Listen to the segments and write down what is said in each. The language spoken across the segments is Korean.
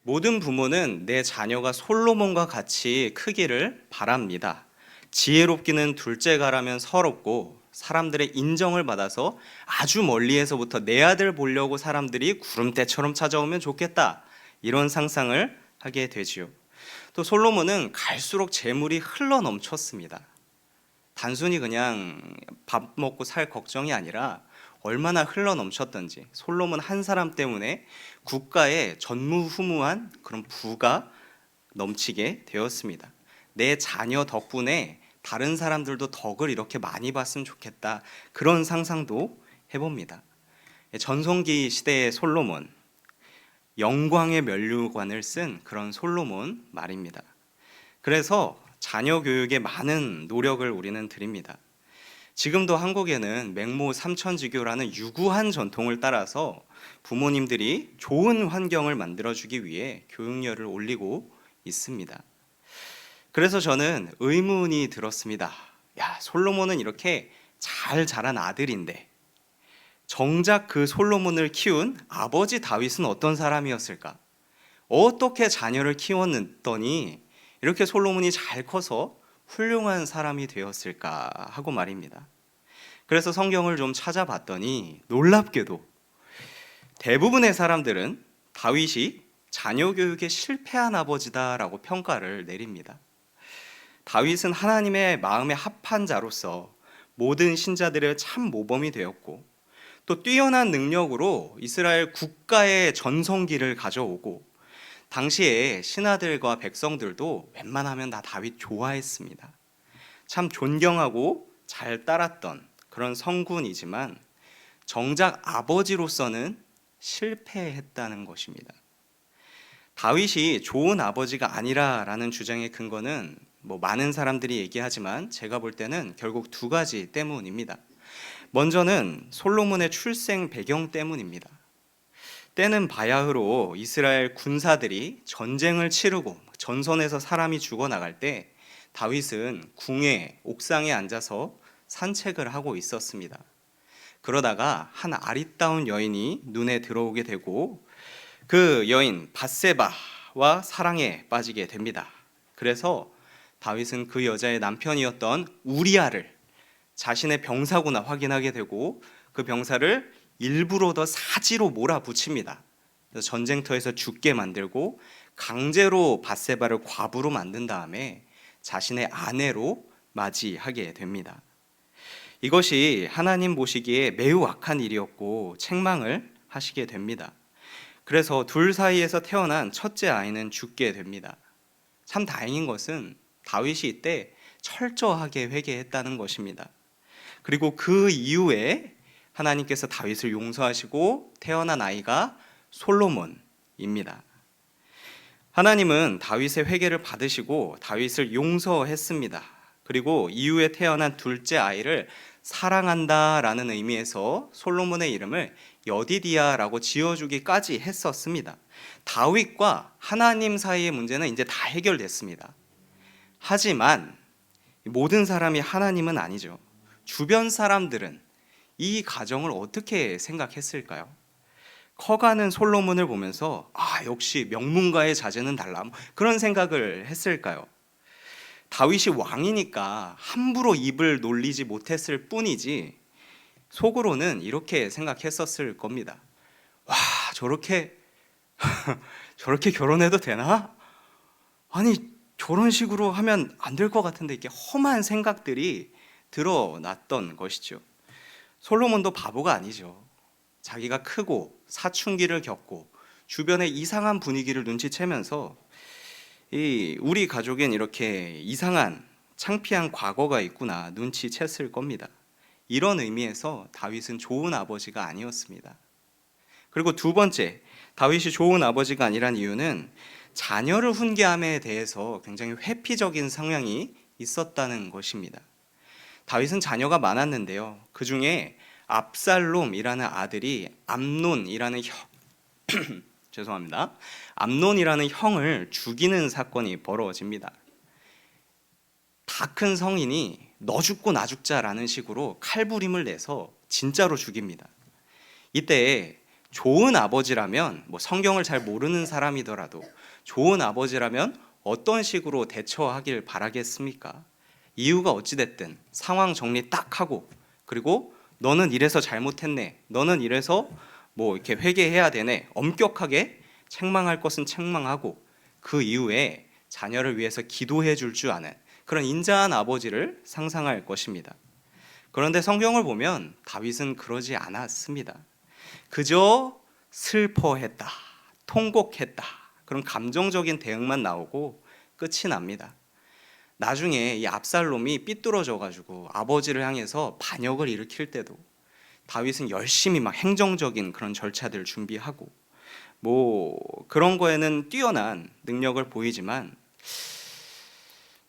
모든 부모는 내 자녀가 솔로몬과 같이 크기를 바랍니다. 지혜롭기는 둘째가라면 서럽고 사람들의 인정을 받아서 아주 멀리에서부터 내 아들 보려고 사람들이 구름대처럼 찾아오면 좋겠다. 이런 상상을 하게 되지요. 또 솔로몬은 갈수록 재물이 흘러 넘쳤습니다. 단순히 그냥 밥 먹고 살 걱정이 아니라 얼마나 흘러 넘쳤던지 솔로몬 한 사람 때문에 국가에 전무후무한 그런 부가 넘치게 되었습니다. 내 자녀 덕분에 다른 사람들도 덕을 이렇게 많이 봤으면 좋겠다. 그런 상상도 해봅니다. 전성기 시대의 솔로몬, 영광의 면류관을 쓴 그런 솔로몬 말입니다. 그래서 자녀 교육에 많은 노력을 우리는 드립니다. 지금도 한국에는 맹모 삼천지교라는 유구한 전통을 따라서 부모님들이 좋은 환경을 만들어주기 위해 교육열을 올리고 있습니다. 그래서 저는 의문이 들었습니다. 야, 솔로몬은 이렇게 잘 자란 아들인데 정작 그 솔로몬을 키운 아버지 다윗은 어떤 사람이었을까? 어떻게 자녀를 키웠더니 이렇게 솔로몬이 잘 커서 훌륭한 사람이 되었을까 하고 말입니다. 그래서 성경을 좀 찾아봤더니 놀랍게도 대부분의 사람들은 다윗이 자녀 교육에 실패한 아버지다라고 평가를 내립니다. 다윗은 하나님의 마음에 합한 자로서 모든 신자들의 참 모범이 되었고 또 뛰어난 능력으로 이스라엘 국가의 전성기를 가져오고 당시에 신하들과 백성들도 웬만하면 다 다윗 좋아했습니다. 참 존경하고 잘 따랐던 그런 성군이지만 정작 아버지로서는 실패했다는 것입니다. 다윗이 좋은 아버지가 아니라라는 주장의 근거는 많은 사람들이 얘기하지만 제가 볼 때는 결국 두 가지 때문입니다. 먼저는 솔로몬의 출생 배경 때문입니다. 때는 바야흐로 이스라엘 군사들이 전쟁을 치르고 전선에서 사람이 죽어나갈 때 다윗은 궁의 옥상에 앉아서 산책을 하고 있었습니다. 그러다가 한 아리따운 여인이 눈에 들어오게 되고 그 여인 밧세바와 사랑에 빠지게 됩니다. 그래서 다윗은 그 여자의 남편이었던 우리아를 자신의 병사구나 확인하게 되고 그 병사를 일부러 더 사지로 몰아붙입니다. 그래서 전쟁터에서 죽게 만들고 강제로 밧세바를 과부로 만든 다음에 자신의 아내로 맞이하게 됩니다. 이것이 하나님 보시기에 매우 악한 일이었고 책망을 하시게 됩니다. 그래서 둘 사이에서 태어난 첫째 아이는 죽게 됩니다. 참 다행인 것은 다윗이 이때 철저하게 회개했다는 것입니다. 그리고 그 이후에 하나님께서 다윗을 용서하시고 태어난 아이가 솔로몬입니다. 하나님은 다윗의 회개를 받으시고 다윗을 용서했습니다. 그리고 이후에 태어난 둘째 아이를 사랑한다라는 의미에서 솔로몬의 이름을 여디디아라고 지어주기까지 했었습니다. 다윗과 하나님 사이의 문제는 이제 다 해결됐습니다. 하지만 모든 사람이 하나님은 아니죠. 주변 사람들은 이 가정을 어떻게 생각했을까요? 커가는 솔로몬을 보면서 역시 명문가의 자제는 달라 그런 생각을 했을까요? 다윗이 왕이니까 함부로 입을 놀리지 못했을 뿐이지 속으로는 이렇게 생각했었을 겁니다. 와, 저렇게 저렇게 결혼해도 되나? 아니, 저런 식으로 하면 안 될 것 같은데 이렇게 험한 생각들이 드러났던 것이죠. 솔로몬도 바보가 아니죠. 자기가 크고 사춘기를 겪고 주변의 이상한 분위기를 눈치채면서 우리 가족엔 이렇게 이상한 창피한 과거가 있구나 눈치챘을 겁니다. 이런 의미에서 다윗은 좋은 아버지가 아니었습니다. 그리고 두 번째, 다윗이 좋은 아버지가 아니란 이유는 자녀를 훈계함에 대해서 굉장히 회피적인 성향이 있었다는 것입니다. 다윗은 자녀가 많았는데요. 그 중에 압살롬이라는 아들이 암논이라는 죄송합니다. 암논이라는 형을 죽이는 사건이 벌어집니다. 다 큰 성인이 너 죽고 나 죽자라는 식으로 칼부림을 내서 진짜로 죽입니다. 이때 좋은 아버지라면, 성경을 잘 모르는 사람이더라도 좋은 아버지라면 어떤 식으로 대처하길 바라겠습니까? 이유가 어찌됐든 상황 정리 딱 하고, 그리고 너는 이래서 잘못했네, 너는 이래서 이렇게 회개해야 되네, 엄격하게 책망할 것은 책망하고, 그 이후에 자녀를 위해서 기도해 줄 줄 아는 그런 인자한 아버지를 상상할 것입니다. 그런데 성경을 보면 다윗은 그러지 않았습니다. 그저 슬퍼했다, 통곡했다, 그런 감정적인 대응만 나오고 끝이 납니다. 나중에 이 압살롬이 삐뚤어져 가지고 아버지를 향해서 반역을 일으킬 때도 다윗은 열심히 막 행정적인 그런 절차들을 준비하고 그런 거에는 뛰어난 능력을 보이지만,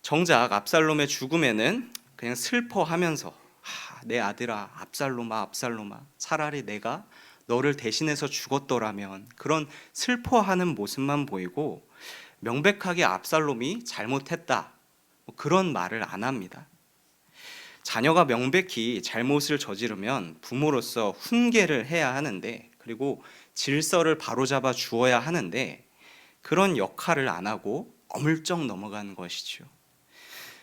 정작 압살롬의 죽음에는 그냥 슬퍼하면서 내 아들아, 압살롬아, 압살롬아, 차라리 내가 너를 대신해서 죽었더라면, 그런 슬퍼하는 모습만 보이고 명백하게 압살롬이 잘못했다, 그런 말을 안 합니다. 자녀가 명백히 잘못을 저지르면 부모로서 훈계를 해야 하는데, 그리고 질서를 바로잡아 주어야 하는데, 그런 역할을 안 하고 어물쩍 넘어가는 것이죠.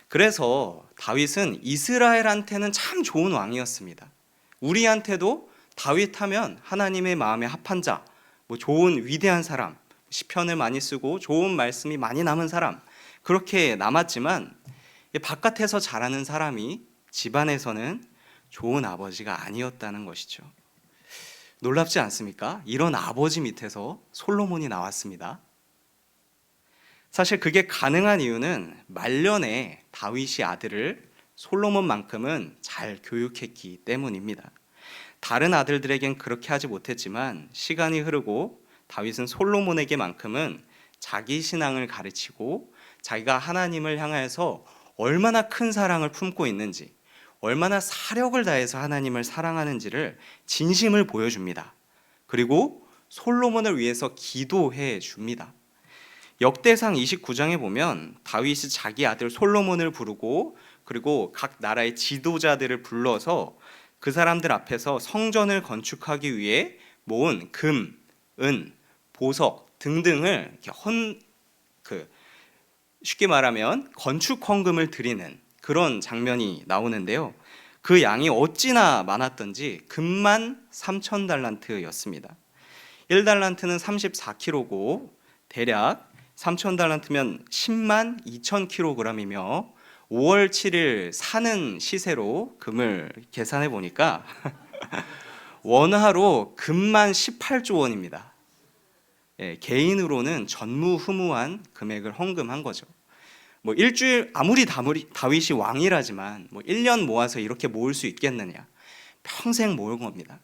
그래서 다윗은 이스라엘한테는 참 좋은 왕이었습니다. 우리한테도 다윗 하면 하나님의 마음에 합한 자, 좋은 위대한 사람, 시편을 많이 쓰고 좋은 말씀이 많이 남은 사람, 그렇게 남았지만 바깥에서 자라는 사람이 집안에서는 좋은 아버지가 아니었다는 것이죠. 놀랍지 않습니까? 이런 아버지 밑에서 솔로몬이 나왔습니다. 사실 그게 가능한 이유는 말년에 다윗이 아들을 솔로몬만큼은 잘 교육했기 때문입니다. 다른 아들들에겐 그렇게 하지 못했지만 시간이 흐르고 다윗은 솔로몬에게만큼은 자기 신앙을 가르치고, 자기가 하나님을 향해서 얼마나 큰 사랑을 품고 있는지, 얼마나 사력을 다해서 하나님을 사랑하는지를 진심을 보여줍니다. 그리고 솔로몬을 위해서 기도해 줍니다. 역대상 29장에 보면 다윗이 자기 아들 솔로몬을 부르고, 그리고 각 나라의 지도자들을 불러서 그 사람들 앞에서 성전을 건축하기 위해 모은 금, 은, 보석 등등을 쉽게 말하면 건축 헌금을 드리는 그런 장면이 나오는데요. 그 양이 어찌나 많았던지 금만 3,000달란트였습니다. 1달란트는 34kg고 대략 3,000달란트면 10만 2,000kg이며 5월 7일 사는 시세로 금을 계산해 보니까 원화로 금만 18조 원입니다. 개인으로는 전무후무한 금액을 헌금한 거죠. 일주일, 아무리 다윗이 왕이라지만 1년 모아서 이렇게 모을 수 있겠느냐, 평생 모은 겁니다.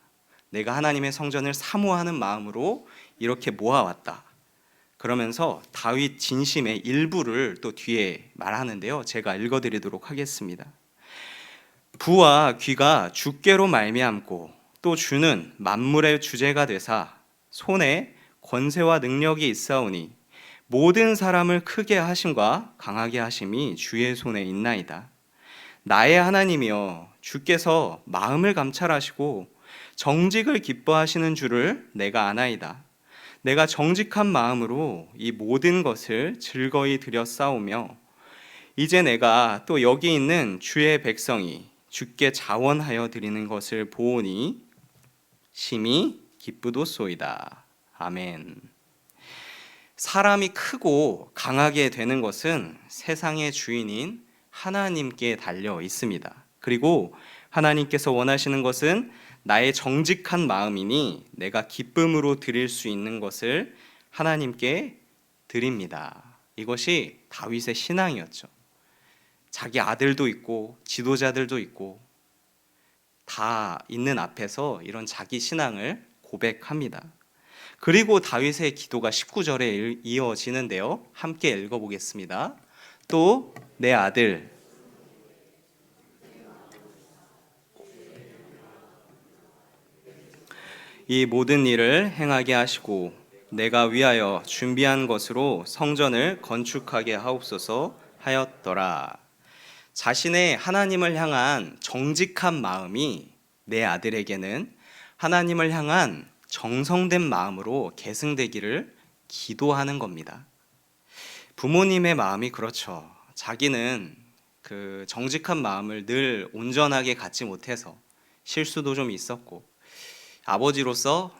내가 하나님의 성전을 사모하는 마음으로 이렇게 모아왔다. 그러면서 다윗 진심의 일부를 또 뒤에 말하는데요, 제가 읽어드리도록 하겠습니다. 부와 귀가 주께로 말미암고 또 주는 만물의 주제가 되사 손에 권세와 능력이 있사오니 모든 사람을 크게 하심과 강하게 하심이 주의 손에 있나이다. 나의 하나님이여, 주께서 마음을 감찰하시고 정직을 기뻐하시는 줄을 내가 아나이다. 내가 정직한 마음으로 이 모든 것을 즐거이 드렸사오며 이제 내가 또 여기 있는 주의 백성이 주께 자원하여 드리는 것을 보오니 심히 기쁘도소이다. 아멘. 사람이 크고 강하게 되는 것은 세상의 주인인 하나님께 달려 있습니다. 그리고 하나님께서 원하시는 것은 나의 정직한 마음이니 내가 기쁨으로 드릴 수 있는 것을 하나님께 드립니다. 이것이 다윗의 신앙이었죠. 자기 아들도 있고 지도자들도 있고 다 있는 앞에서 이런 자기 신앙을 고백합니다. 그리고 다윗의 기도가 19절에 이어지는데요, 함께 읽어보겠습니다. 또 내 아들 이 모든 일을 행하게 하시고 내가 위하여 준비한 것으로 성전을 건축하게 하옵소서 하였더라. 자신의 하나님을 향한 정직한 마음이 내 아들에게는 하나님을 향한 정성된 마음으로 계승되기를 기도하는 겁니다. 부모님의 마음이 그렇죠. 자기는 그 정직한 마음을 늘 온전하게 갖지 못해서 실수도 좀 있었고, 아버지로서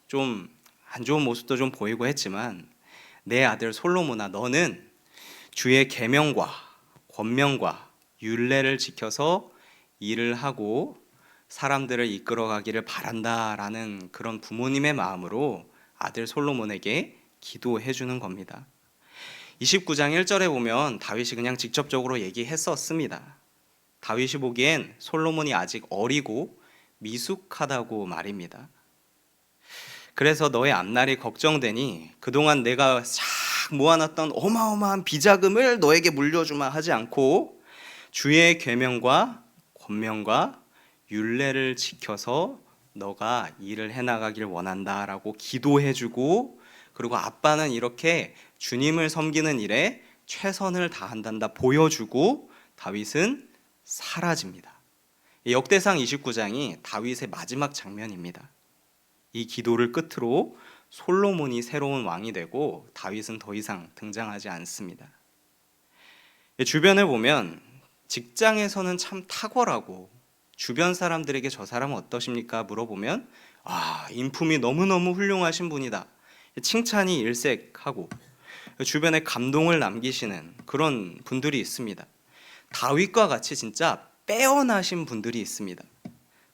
좀 안 좋은 모습도 좀 보이고 했지만, 내 아들 솔로몬아, 너는 주의 계명과 권명과 율례를 지켜서 일을 하고 사람들을 이끌어가기를 바란다라는 그런 부모님의 마음으로 아들 솔로몬에게 기도해 주는 겁니다. 29장 1절에 보면 다윗이 그냥 직접적으로 얘기했었습니다. 다윗이 보기엔 솔로몬이 아직 어리고 미숙하다고 말입니다. 그래서 너의 앞날이 걱정되니 그동안 내가 싹 모아놨던 어마어마한 비자금을 너에게 물려주마 하지 않고 주의 계명과 권명과 율례를 지켜서 너가 일을 해나가길 원한다라고 기도해주고, 그리고 아빠는 이렇게 주님을 섬기는 일에 최선을 다한단다 보여주고 다윗은 사라집니다. 역대상 29장이 다윗의 마지막 장면입니다. 이 기도를 끝으로 솔로몬이 새로운 왕이 되고 다윗은 더 이상 등장하지 않습니다. 주변을 보면 직장에서는 참 탁월하고 주변 사람들에게 저 사람은 어떠십니까? 물어보면 인품이 너무너무 훌륭하신 분이다. 칭찬이 일색하고 주변에 감동을 남기시는 그런 분들이 있습니다. 다윗과 같이 진짜 빼어나신 분들이 있습니다.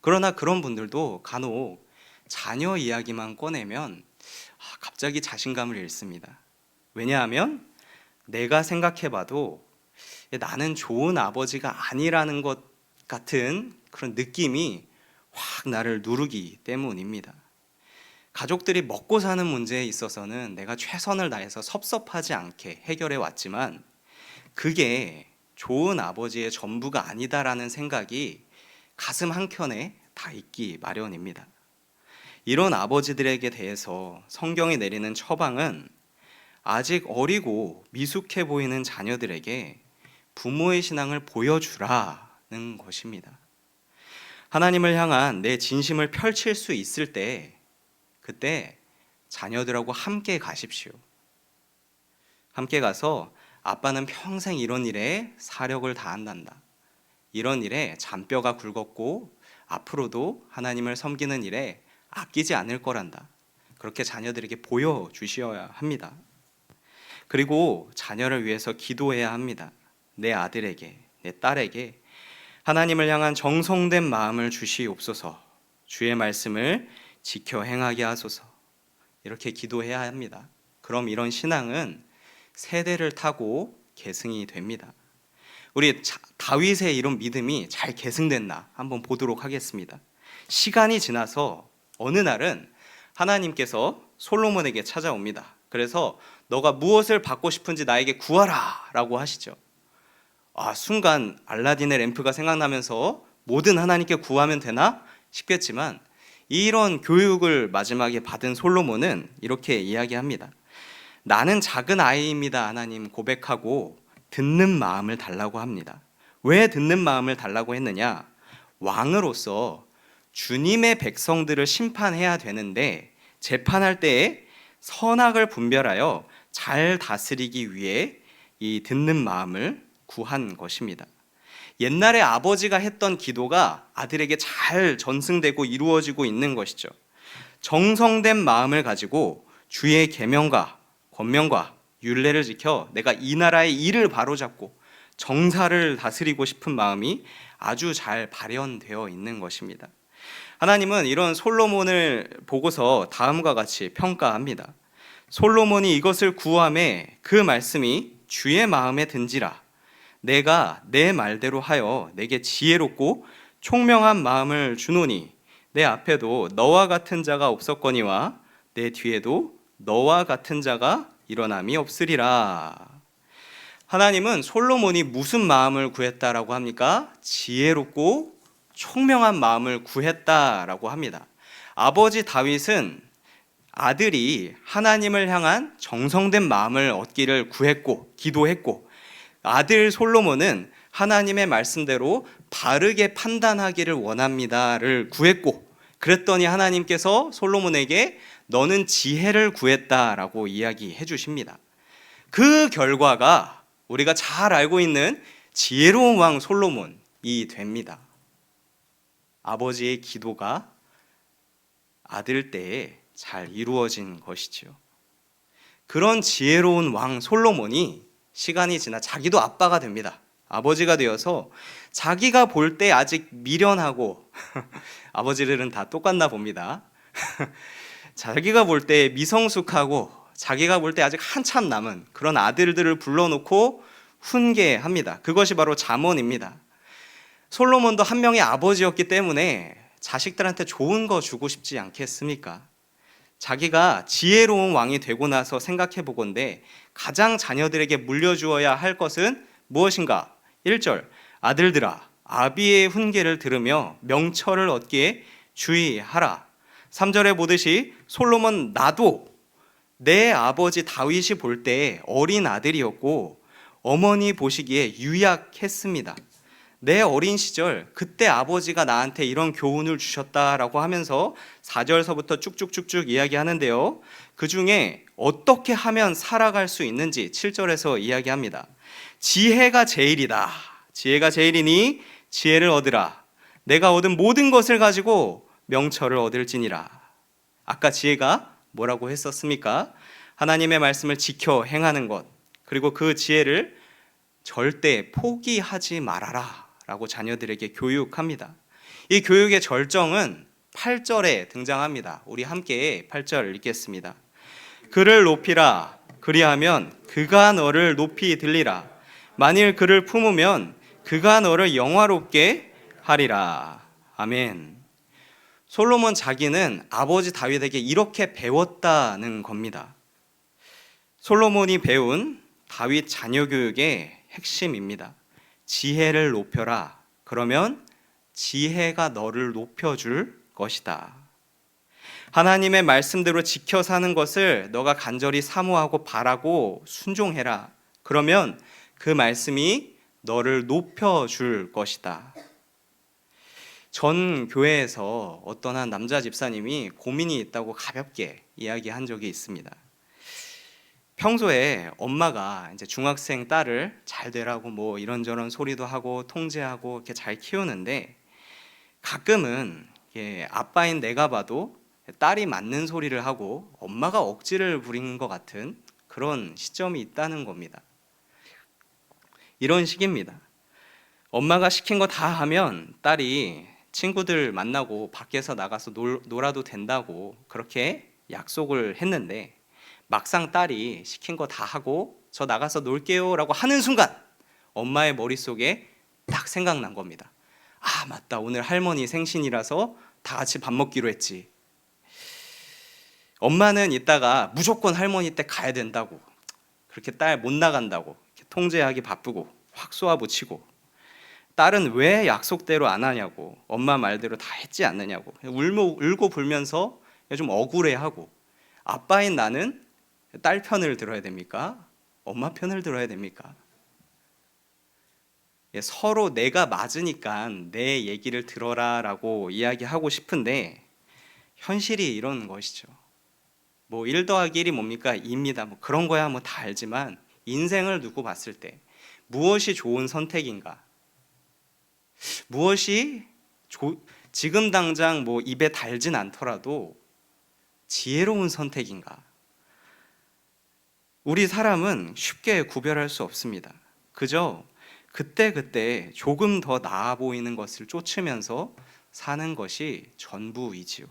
그러나 그런 분들도 간혹 자녀 이야기만 꺼내면 갑자기 자신감을 잃습니다. 왜냐하면 내가 생각해봐도 나는 좋은 아버지가 아니라는 것 같은 그런 느낌이 확 나를 누르기 때문입니다. 가족들이 먹고 사는 문제에 있어서는 내가 최선을 다해서 섭섭하지 않게 해결해 왔지만 그게 좋은 아버지의 전부가 아니다라는 생각이 가슴 한켠에 다 있기 마련입니다. 이런 아버지들에게 대해서 성경이 내리는 처방은 아직 어리고 미숙해 보이는 자녀들에게 부모의 신앙을 보여주라는 것입니다. 하나님을 향한 내 진심을 펼칠 수 있을 때 그때 자녀들하고 함께 가십시오. 함께 가서 아빠는 평생 이런 일에 사력을 다한단다. 이런 일에 잔뼈가 굵었고 앞으로도 하나님을 섬기는 일에 아끼지 않을 거란다. 그렇게 자녀들에게 보여주셔야 합니다. 그리고 자녀를 위해서 기도해야 합니다. 내 아들에게, 내 딸에게 하나님을 향한 정성된 마음을 주시옵소서. 주의 말씀을 지켜 행하게 하소서. 이렇게 기도해야 합니다. 그럼 이런 신앙은 세대를 타고 계승이 됩니다. 우리 다윗의 이런 믿음이 잘 계승됐나 한번 보도록 하겠습니다. 시간이 지나서 어느 날은 하나님께서 솔로몬에게 찾아옵니다. 그래서 너가 무엇을 받고 싶은지 나에게 구하라 라고 하시죠. 순간 알라딘의 램프가 생각나면서 뭐든 하나님께 구하면 되나 싶겠지만 이런 교육을 마지막에 받은 솔로몬은 이렇게 이야기합니다. 나는 작은 아이입니다 하나님 고백하고 듣는 마음을 달라고 합니다. 왜 듣는 마음을 달라고 했느냐? 왕으로서 주님의 백성들을 심판해야 되는데 재판할 때에 선악을 분별하여 잘 다스리기 위해 이 듣는 마음을 구한 것입니다. 옛날에 아버지가 했던 기도가 아들에게 잘 전승되고 이루어지고 있는 것이죠. 정성된 마음을 가지고 주의 계명과 권명과 율례를 지켜 내가 이 나라의 일을 바로잡고 정사를 다스리고 싶은 마음이 아주 잘 발현되어 있는 것입니다. 하나님은 이런 솔로몬을 보고서 다음과 같이 평가합니다. 솔로몬이 이것을 구함에 그 말씀이 주의 마음에 든지라. 내가 내 말대로 하여 내게 지혜롭고 총명한 마음을 주노니 내 앞에도 너와 같은 자가 없었거니와 내 뒤에도 너와 같은 자가 일어남이 없으리라. 하나님은 솔로몬이 무슨 마음을 구했다라고 합니까? 지혜롭고 총명한 마음을 구했다라고 합니다. 아버지 다윗은 아들이 하나님을 향한 정성된 마음을 얻기를 구했고 기도했고, 아들 솔로몬은 하나님의 말씀대로 바르게 판단하기를 원합니다를 구했고, 그랬더니 하나님께서 솔로몬에게 너는 지혜를 구했다라고 이야기해 주십니다. 그 결과가 우리가 잘 알고 있는 지혜로운 왕 솔로몬이 됩니다. 아버지의 기도가 아들 때에 잘 이루어진 것이지요. 그런 지혜로운 왕 솔로몬이 시간이 지나 자기도 아빠가 됩니다. 아버지가 되어서 자기가 볼 때 아직 미련하고 아버지들은 다 똑같나 봅니다. 자기가 볼 때 미성숙하고 자기가 볼 때 아직 한참 남은 그런 아들들을 불러놓고 훈계합니다. 그것이 바로 잠언입니다. 솔로몬도 한 명의 아버지였기 때문에 자식들한테 좋은 거 주고 싶지 않겠습니까? 자기가 지혜로운 왕이 되고 나서 생각해 보건대 가장 자녀들에게 물려주어야 할 것은 무엇인가? 1절 아들들아 아비의 훈계를 들으며 명철을 얻기에 주의하라. 3절에 보듯이 솔로몬 나도 내 아버지 다윗이 볼 때 어린 아들이었고 어머니 보시기에 유약했습니다. 내 어린 시절 그때 아버지가 나한테 이런 교훈을 주셨다라고 하면서 4절서부터 쭉쭉쭉쭉 이야기하는데요. 그 중에 어떻게 하면 살아갈 수 있는지 7절에서 이야기합니다. 지혜가 제일이다. 지혜가 제일이니 지혜를 얻으라. 내가 얻은 모든 것을 가지고 명철을 얻을지니라. 아까 지혜가 뭐라고 했었습니까? 하나님의 말씀을 지켜 행하는 것, 그리고 그 지혜를 절대 포기하지 말아라 라고 자녀들에게 교육합니다. 이 교육의 절정은 8절에 등장합니다. 우리 함께 8절 읽겠습니다. 그를 높이라. 그리하면 그가 너를 높이 들리라. 만일 그를 품으면 그가 너를 영화롭게 하리라. 아멘. 솔로몬 자기는 아버지 다윗에게 이렇게 배웠다는 겁니다. 솔로몬이 배운 다윗 자녀 교육의 핵심입니다. 지혜를 높여라. 그러면 지혜가 너를 높여줄 것이다. 하나님의 말씀대로 지켜 사는 것을 너가 간절히 사모하고 바라고 순종해라. 그러면 그 말씀이 너를 높여줄 것이다. 전 교회에서 어떤 한 남자 집사님이 고민이 있다고 가볍게 이야기한 적이 있습니다. 평소에 엄마가 이제 중학생 딸을 잘 되라고 뭐 이런저런 소리도 하고 통제하고 이렇게 잘 키우는데 가끔은 아빠인 내가 봐도 딸이 맞는 소리를 하고 엄마가 억지를 부린 것 같은 그런 시점이 있다는 겁니다. 이런 식입니다. 엄마가 시킨 거 다 하면 딸이 친구들 만나고 밖에서 나가서 놀아도 된다고 그렇게 약속을 했는데 막상 딸이 시킨 거 다 하고 저 나가서 놀게요 라고 하는 순간 엄마의 머릿속에 딱 생각난 겁니다. 아 맞다, 오늘 할머니 생신이라서 다 같이 밥 먹기로 했지. 엄마는 이따가 무조건 할머니 댁 가야 된다고, 그렇게 딸 못 나간다고 이렇게 통제하기 바쁘고 확 쏘아붙이고, 딸은 왜 약속대로 안 하냐고 엄마 말대로 다 했지 않느냐고 울고 불면서 좀 억울해하고, 아빠인 나는 딸 편을 들어야 됩니까? 엄마 편을 들어야 됩니까? 서로 내가 맞으니까 내 얘기를 들어라 라고 이야기하고 싶은데 현실이 이런 것이죠. 뭐 1 더하기 1이 뭡니까? 2입니다. 뭐 그런 거야 뭐 다 알지만 인생을 두고 봤을 때 무엇이 좋은 선택인가? 무엇이 지금 당장 뭐 입에 달진 않더라도 지혜로운 선택인가? 우리 사람은 쉽게 구별할 수 없습니다. 그저 그때그때 조금 더 나아 보이는 것을 쫓으면서 사는 것이 전부이지요.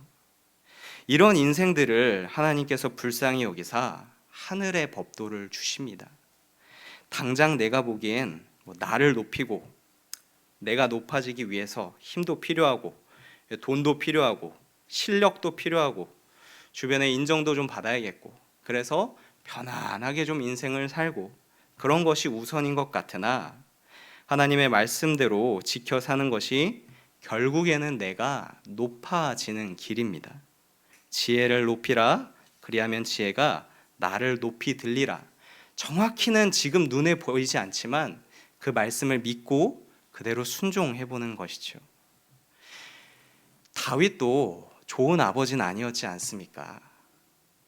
이런 인생들을 하나님께서 불쌍히 여기사 하늘의 법도를 주십니다. 당장 내가 보기엔 나를 높이고 내가 높아지기 위해서 힘도 필요하고 돈도 필요하고 실력도 필요하고 주변의 인정도 좀 받아야겠고, 그래서 편안하게 좀 인생을 살고 그런 것이 우선인 것 같으나 하나님의 말씀대로 지켜 사는 것이 결국에는 내가 높아지는 길입니다. 지혜를 높이라. 그리하면 지혜가 나를 높이 들리라. 정확히는 지금 눈에 보이지 않지만 그 말씀을 믿고 그대로 순종해 보는 것이죠. 다윗도 좋은 아버지는 아니었지 않습니까?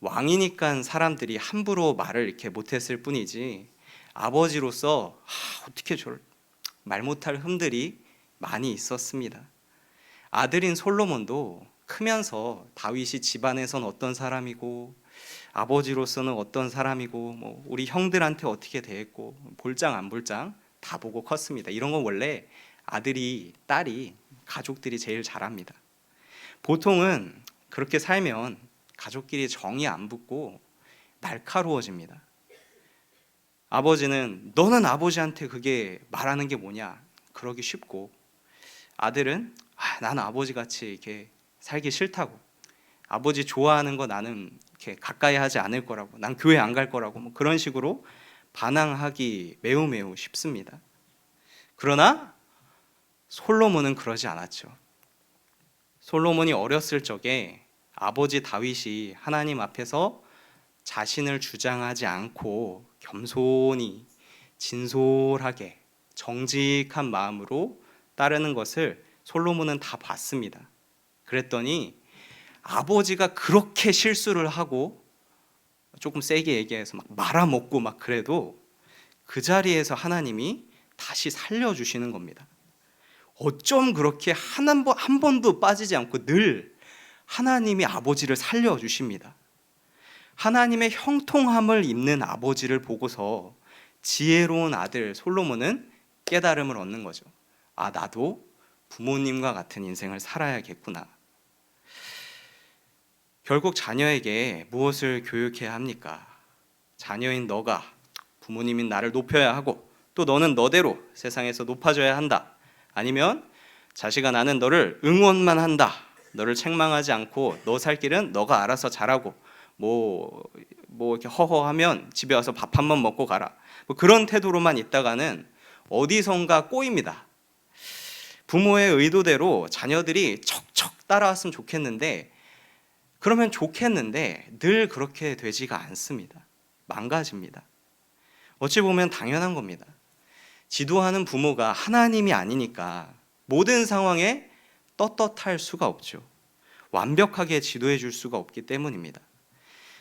왕이니까 사람들이 함부로 말을 이렇게 못했을 뿐이지 아버지로서 어떻게 말 못할 흠들이 많이 있었습니다. 아들인 솔로몬도 크면서 다윗이 집안에선 어떤 사람이고 아버지로서는 어떤 사람이고 뭐 우리 형들한테 어떻게 대했고 볼장 안 볼장 다 보고 컸습니다. 이런 건 원래 아들이 딸이 가족들이 제일 잘합니다. 보통은 그렇게 살면 가족끼리 정이 안 붙고 날카로워집니다. 아버지는 너는 아버지한테 그게 말하는 게 뭐냐 그러기 쉽고, 아들은 난 아버지 같이 이렇게 살기 싫다고, 아버지 좋아하는 거 나는 이렇게 가까이 하지 않을 거라고, 난 교회 안 갈 거라고 뭐 그런 식으로 반항하기 매우 매우 쉽습니다. 그러나 솔로몬은 그러지 않았죠. 솔로몬이 어렸을 적에 아버지 다윗이 하나님 앞에서 자신을 주장하지 않고 겸손히 진솔하게 정직한 마음으로 따르는 것을 솔로몬은 다 봤습니다. 그랬더니 아버지가 그렇게 실수를 하고 조금 세게 얘기해서 막 말아먹고 막 그래도 그 자리에서 하나님이 다시 살려주시는 겁니다. 어쩜 그렇게 한 번도 빠지지 않고 늘 하나님이 아버지를 살려주십니다. 하나님의 형통함을 입는 아버지를 보고서 지혜로운 아들 솔로몬은 깨달음을 얻는 거죠. 나도 부모님과 같은 인생을 살아야겠구나. 결국 자녀에게 무엇을 교육해야 합니까? 자녀인 너가 부모님인 나를 높여야 하고 또 너는 너대로 세상에서 높아져야 한다. 아니면 자식아 나는 너를 응원만 한다. 너를 책망하지 않고 너 살 길은 너가 알아서 잘하고 뭐 이렇게 허허하면 집에 와서 밥 한 번 먹고 가라. 뭐 그런 태도로만 있다가는 어디선가 꼬입니다. 부모의 의도대로 자녀들이 척척 따라왔으면 좋겠는데 늘 그렇게 되지가 않습니다. 망가집니다. 어찌 보면 당연한 겁니다. 지도하는 부모가 하나님이 아니니까 모든 상황에 떳떳할 수가 없죠. 완벽하게 지도해 줄 수가 없기 때문입니다.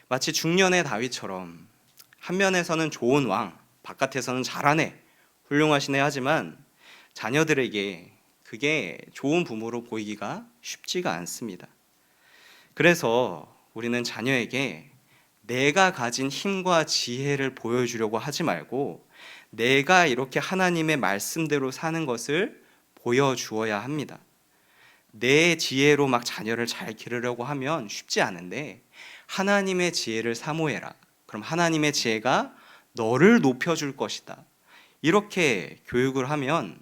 마치 중년의 다윗처럼 한 면에서는 좋은 왕, 바깥에서는 잘하네, 훌륭하시네 하지만 자녀들에게 그게 좋은 부모로 보이기가 쉽지가 않습니다. 그래서 우리는 자녀에게 내가 가진 힘과 지혜를 보여주려고 하지 말고 내가 이렇게 하나님의 말씀대로 사는 것을 보여주어야 합니다. 내 지혜로 막 자녀를 잘 기르려고 하면 쉽지 않은데 하나님의 지혜를 사모해라. 그럼 하나님의 지혜가 너를 높여줄 것이다. 이렇게 교육을 하면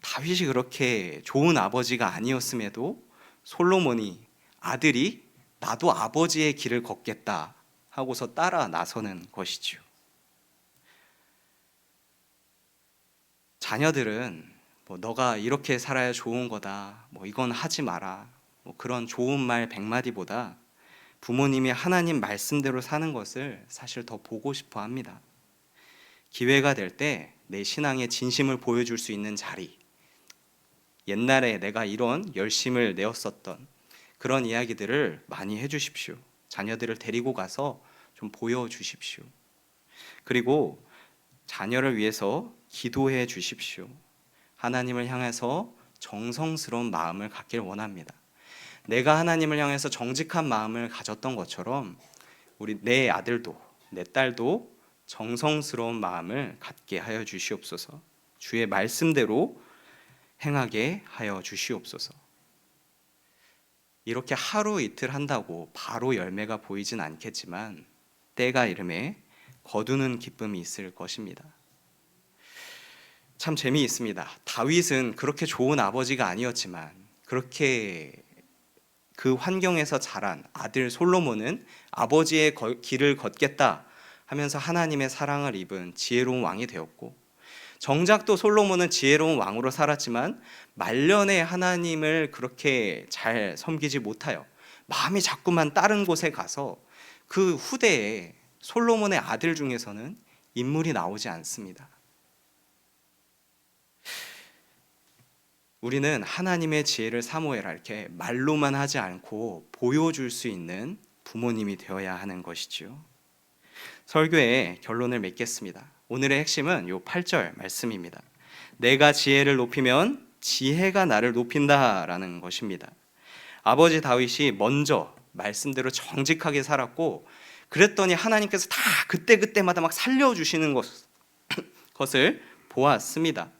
다윗이 그렇게 좋은 아버지가 아니었음에도 솔로몬이 아들이 나도 아버지의 길을 걷겠다 하고서 따라 나서는 것이지요. 자녀들은 너가 이렇게 살아야 좋은 거다, 이건 하지 마라, 그런 좋은 말 100마디보다 부모님이 하나님 말씀대로 사는 것을 사실 더 보고 싶어 합니다. 기회가 될 때 내 신앙의 진심을 보여줄 수 있는 자리, 옛날에 내가 이런 열심을 내었었던 그런 이야기들을 많이 해주십시오. 자녀들을 데리고 가서 좀 보여주십시오. 그리고 자녀를 위해서 기도해 주십시오. 하나님을 향해서 정성스러운 마음을 갖길 원합니다. 내가 하나님을 향해서 정직한 마음을 가졌던 것처럼 내 아들도 내 딸도 정성스러운 마음을 갖게 하여 주시옵소서. 주의 말씀대로 행하게 하여 주시옵소서. 이렇게 하루 이틀 한다고 바로 열매가 보이진 않겠지만 때가 이름에 거두는 기쁨이 있을 것입니다. 참 재미있습니다. 다윗은 그렇게 좋은 아버지가 아니었지만 그렇게 그 환경에서 자란 아들 솔로몬은 아버지의 길을 걷겠다 하면서 하나님의 사랑을 입은 지혜로운 왕이 되었고, 정작 또 솔로몬은 지혜로운 왕으로 살았지만 말년에 하나님을 그렇게 잘 섬기지 못하여 마음이 자꾸만 다른 곳에 가서 그 후대에 솔로몬의 아들 중에서는 인물이 나오지 않습니다. 우리는 하나님의 지혜를 사모해라 이렇게 말로만 하지 않고 보여줄 수 있는 부모님이 되어야 하는 것이지요. 설교의 결론을 맺겠습니다. 오늘의 핵심은 요 8절 말씀입니다. 내가 지혜를 높이면 지혜가 나를 높인다라는 것입니다. 아버지 다윗이 먼저 말씀대로 정직하게 살았고 그랬더니 하나님께서 다 그때그때마다 막 살려주시는 것을 보았습니다.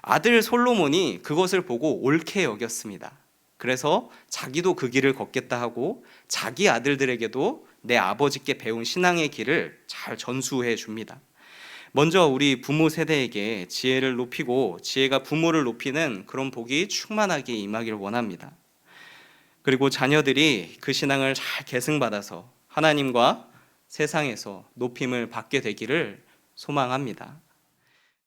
아들 솔로몬이 그것을 보고 옳게 여겼습니다. 그래서 자기도 그 길을 걷겠다 하고 자기 아들들에게도 내 아버지께 배운 신앙의 길을 잘 전수해 줍니다. 먼저 우리 부모 세대에게 지혜를 높이고 지혜가 부모를 높이는 그런 복이 충만하게 임하기를 원합니다. 그리고 자녀들이 그 신앙을 잘 계승받아서 하나님과 세상에서 높임을 받게 되기를 소망합니다.